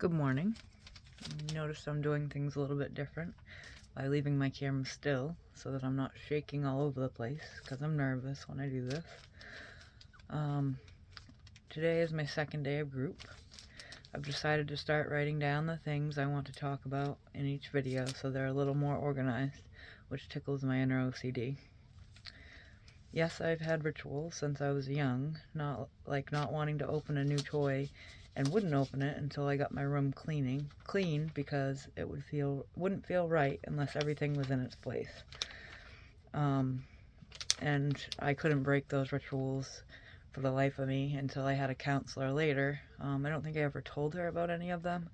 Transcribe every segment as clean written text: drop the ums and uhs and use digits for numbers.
Good morning. Notice I'm doing things a little bit different by leaving my camera still so that I'm not shaking all over the place because I'm nervous when I do this. Today is my second day of group. I've decided to start writing down the things I want to talk about in each video so they're a little more organized, which tickles my inner OCD. Yes, I've had rituals since I was young, not wanting to open a new toy and wouldn't open it until I got my room clean because it wouldn't feel right unless everything was in its place. And I couldn't break those rituals for the life of me until I had a counselor later. I don't think I ever told her about any of them,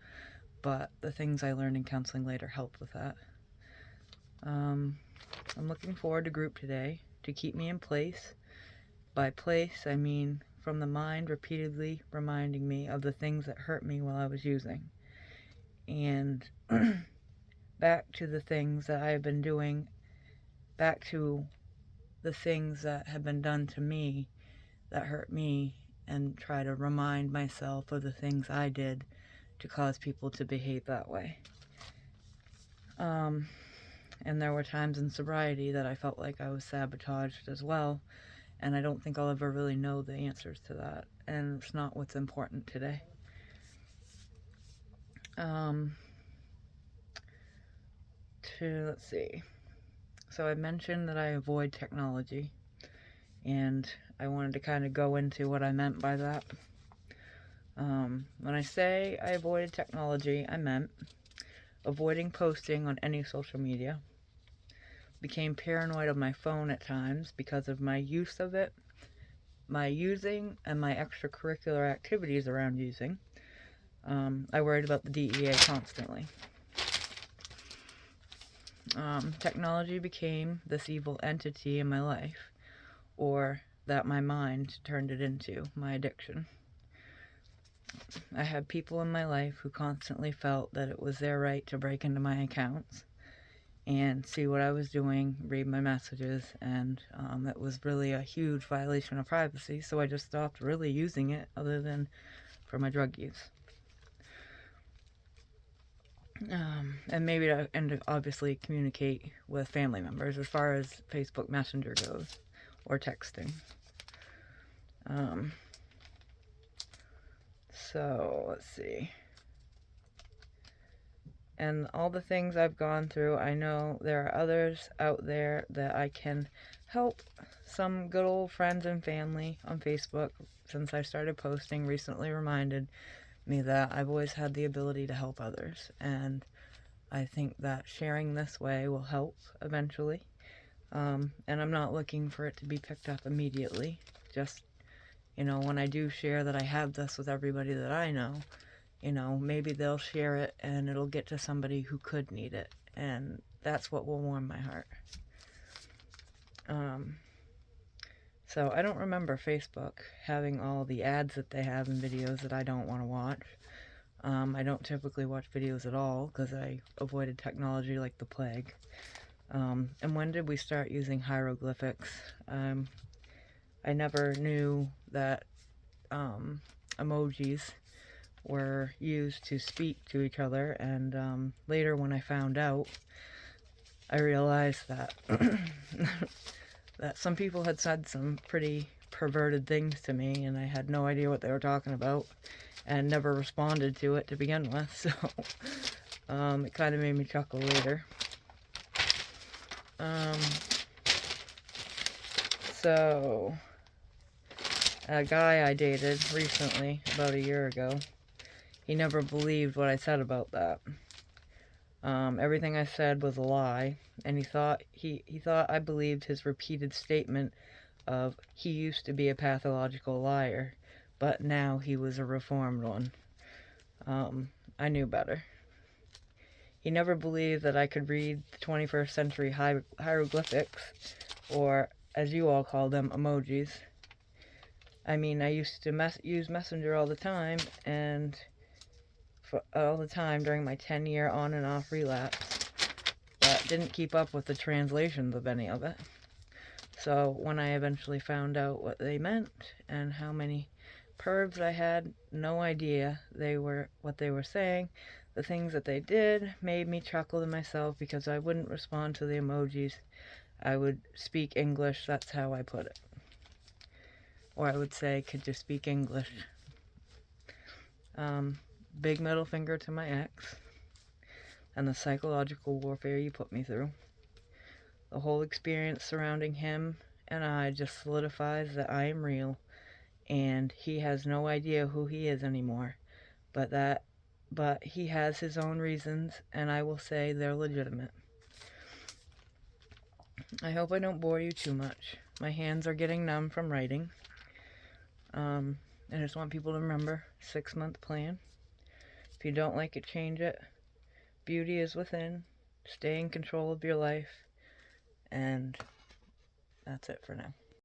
but the things I learned in counseling later helped with that. I'm looking forward to group today to keep me in place. By place, I mean from the mind repeatedly reminding me of the things that hurt me while I was using. And back to the things that I have been doing, back to the things that have been done to me that hurt me, and try to remind myself of the things I did to cause people to behave that way. And there were times in sobriety that I felt like I was sabotaged as well, and I don't think I'll ever really know the answers to that, and it's not what's important today. Let's see. So I mentioned that I avoid technology, and I wanted to kind of go into what I meant by that. When I say I avoided technology, I meant avoiding posting on any social media, became paranoid of my phone at times because of my use of it, my using, and my extracurricular activities around using. I worried about the DEA constantly. Technology became this evil entity in my life, or that my mind turned it into, my addiction. I had people in my life who constantly felt that it was their right to break into my accounts and see what I was doing, read my messages, and it was really a huge violation of privacy, so I just stopped really using it other than for my drug use. And maybe to obviously communicate with family members as far as Facebook Messenger goes, or texting. So, let's see. And all the things I've gone through, I know there are others out there that I can help. Some good old friends and family on Facebook, since I started posting, recently reminded me that I've always had the ability to help others, and I think that sharing this way will help eventually. And I'm not looking for it to be picked up immediately. Just, when I do share that I have this with everybody that I know, maybe they'll share it and it'll get to somebody who could need it. And that's what will warm my heart. So I don't remember Facebook having all the ads that they have in videos that I don't want to watch. I don't typically watch videos at all because I avoided technology like the plague. And when did we start using hieroglyphics? I never knew that emojis were used to speak to each other, and later when I found out, I realized that that some people had said some pretty perverted things to me, and I had no idea what they were talking about, and never responded to it to begin with, so it kind of made me chuckle later. So, a guy I dated recently, about a year ago, he never believed what I said about that. Everything I said was a lie, and he thought I believed his repeated statement of he used to be a pathological liar, but now he was a reformed one. I knew better. He never believed that I could read the 21st century hieroglyphics, or as you all call them, emojis. I mean, I used to use Messenger all the time, and all the time during my 10-year on and off relapse, but didn't keep up with the translations of any of it. So when I eventually found out what they meant and how many pervs, I had no idea what they were saying. The things that they did made me chuckle to myself because I wouldn't respond to the emojis. I would speak English, that's how I put it. Or I would say, could you speak English? Big middle finger to my ex and the psychological warfare you put me through. The whole experience surrounding him and I just solidifies that I am real, and he has no idea who he is anymore. But he has his own reasons, and I will say they're legitimate. I hope I don't bore you too much. My hands are getting numb from writing. I just want people to remember, 6-month plan. If you don't like it, change it. Beauty is within. Stay in control of your life. And that's it for now.